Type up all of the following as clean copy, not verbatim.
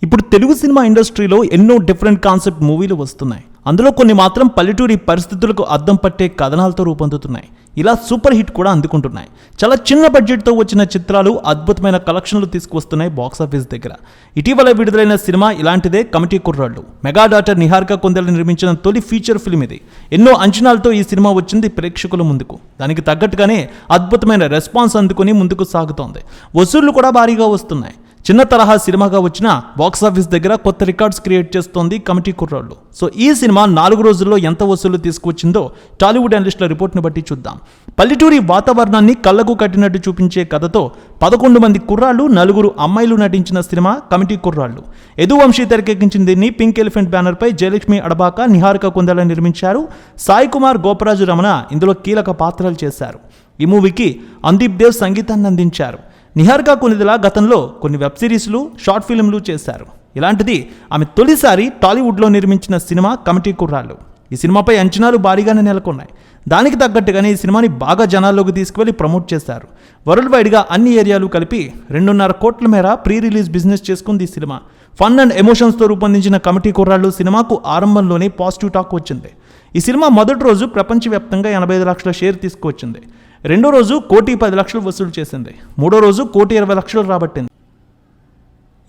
ఇప్పుడు తెలుగు సినిమా ఇండస్ట్రీలో ఎన్నో డిఫరెంట్ కాన్సెప్ట్ మూవీలు వస్తున్నాయి. అందులో కొన్ని మాత్రం పల్లెటూరి పరిస్థితులకు అద్దం పట్టే కథనాలతో రూపొందుతున్నాయి. ఇలా సూపర్ హిట్ కూడా అందుకుంటున్నాయి. చాలా చిన్న బడ్జెట్తో వచ్చిన చిత్రాలు అద్భుతమైన కలెక్షన్లు తీసుకువస్తున్నాయి బాక్సాఫీస్ దగ్గర. ఇటీవల విడుదలైన సినిమా ఇలాంటిదే కమిటీ కుర్రాళ్ళు. మెగా డాటర్ నిహారిక కొందలు నిర్మించిన తొలి ఫీచర్ ఫిల్మ్ ఇది. ఎన్నో అంచనాలతో ఈ సినిమా వచ్చింది ప్రేక్షకుల ముందుకు. దానికి తగ్గట్టుగానే అద్భుతమైన రెస్పాన్స్ అందుకుని ముందుకు సాగుతోంది. వసూళ్లు కూడా భారీగా వస్తున్నాయి. చిన్న తరహా సినిమాగా వచ్చిన బాక్సాఫీస్ దగ్గర కొత్త రికార్డ్స్ క్రియేట్ చేస్తోంది కమిటీ కుర్రాళ్ళు. సో ఈ సినిమా 4 రోజుల్లో ఎంత వసూలు తీసుకువచ్చిందో టాలీవుడ్ అనలిస్టుల రిపోర్ట్ని బట్టి చూద్దాం. పల్లెటూరి వాతావరణాన్ని కళ్ళకు కట్టినట్టు చూపించే కథతో 11 మంది కుర్రాళ్ళు 4 అమ్మాయిలు నటించిన సినిమా కమిటీ కుర్రాళ్ళు. యదువంశీ తెరకెక్కించిన దీన్ని పింక్ ఎలిఫెంట్ బ్యానర్పై జయలక్ష్మి అడబాక, నిహారిక కొందల నిర్మించారు. సాయి కుమార్, గోపరాజు రమణ ఇందులో కీలక పాత్రలు చేశారు. ఈ మూవీకి అందీప్ దేవ్ సంగీతాన్ని అందించారు. నిహారిక కొనిదెల గతంలో కొన్ని వెబ్ సిరీస్లు, షార్ట్ ఫిల్మ్లు చేశారు. ఇలాంటిది ఆమె తొలిసారి టాలీవుడ్లో నిర్మించిన సినిమా కమిటీ కుర్రాళ్ళు. ఈ సినిమాపై అంచనాలు భారీగానే నెలకొన్నాయి. దానికి తగ్గట్టుగానే ఈ సినిమాని బాగా జనాల్లోకి తీసుకువెళ్ళి ప్రమోట్ చేశారు. వరల్డ్ వైడ్గా అన్ని ఏరియాలు కలిపి 2.5 కోట్ల మేర ప్రీ రిలీజ్ బిజినెస్ చేసుకుంది ఈ సినిమా. ఫన్ అండ్ ఎమోషన్స్తో రూపొందించిన కమిటీ కుర్రాళ్ళు సినిమాకు ఆరంభంలోనే పాజిటివ్ టాక్ వచ్చింది. ఈ సినిమా మొదటి రోజు ప్రపంచవ్యాప్తంగా 85 లక్షల షేర్ తీసుకువచ్చింది. రెండో రోజు 1,10,00,000 వసూలు చేసింది. మూడో రోజు 1,20,00,000 రాబట్టింది.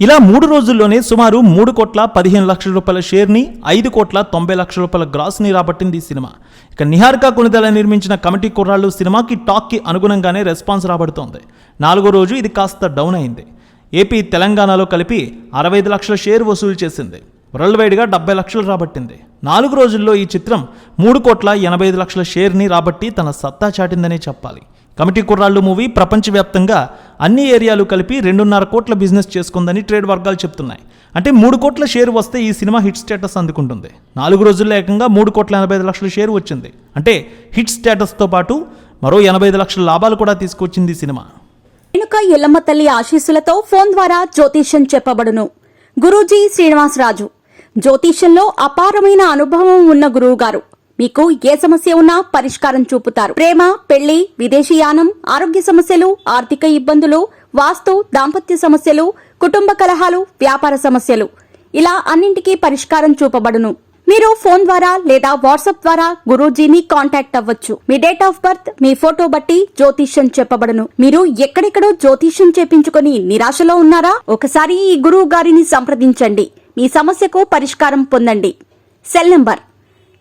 ఇలా 3 రోజుల్లోనే సుమారు 3,15,00,000 రూపాయల షేర్ని, 5,90,00,000 రూపాయల గ్రాస్ని రాబట్టింది ఈ సినిమా. ఇక నిహారిక కొనిదెల నిర్మించిన కమిటీ కుర్రాళ్ళు సినిమాకి టాక్కి అనుగుణంగానే రెస్పాన్స్ రాబడుతోంది. 4వ రోజు ఇది కాస్త డౌన్ అయింది. ఏపీ, తెలంగాణలో కలిపి 65 లక్షల షేర్ వసూలు చేసింది. వరల్డ్ వైడ్గా 70 లక్షలు రాబట్టింది. 4 రోజుల్లో ఈ చిత్రం 3,85,00,000 షేర్ని రాబట్టి తన సత్తా చాటిందనే చెప్పాలి. కమిటీ కుర్రాళ్ళు మూవీ ప్రపంచవ్యాప్తంగా అన్ని ఏరియాలు కలిపి 2.5 కోట్ల బిజినెస్ చేసుకుందని ట్రేడ్ వర్గాలు చెప్తున్నాయి. అంటే 3 కోట్ల షేర్ వస్తే ఈ సినిమా హిట్ స్టేటస్ అందుకుంటుంది. 4 రోజుల్లో ఏకంగా 3,85,00,000 షేర్ వచ్చింది. అంటే హిట్ స్టేటస్తో పాటు మరో 85 లక్షల లాభాలు కూడా తీసుకొచ్చింది ఈ సినిమా. రేణుక ఎల్లమ్మ తల్లి ఆశీస్సులతో ఫోన్ ద్వారా జ్యోతిష్యం చెప్పబడును. గురూజీ శ్రీనివాసరాజు. జ్యోతిష్యంలో అపారమైన అనుభవం ఉన్న గురువు గారు మీకు ఏ సమస్య ఉన్నా పరిష్కారం చూపుతారు. ప్రేమ, పెళ్లి, విదేశీయానం, ఆరోగ్య సమస్యలు, ఆర్థిక ఇబ్బందులు, వాస్తు, దాంపత్య సమస్యలు, కుటుంబ కలహాలు, వ్యాపార సమస్యలు, ఇలా అన్నింటికీ పరిష్కారం చూపబడును. మీరు ఫోన్ ద్వారా లేదా వాట్సాప్ ద్వారా గురూజీని కాంటాక్ట్ అవ్వచ్చు. మీ డేట్ ఆఫ్ బర్త్, మీ ఫోటో బట్టి జ్యోతిష్యం చెప్పబడును. మీరు ఎక్కడెక్కడో జ్యోతిష్యం చేపించుకొని నిరాశలో ఉన్నారా? ఒకసారి ఈ గురువు గారిని సంప్రదించండి. మీ సమస్యకు పరిష్కారం పొందండి. Cell number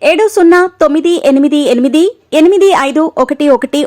7098885511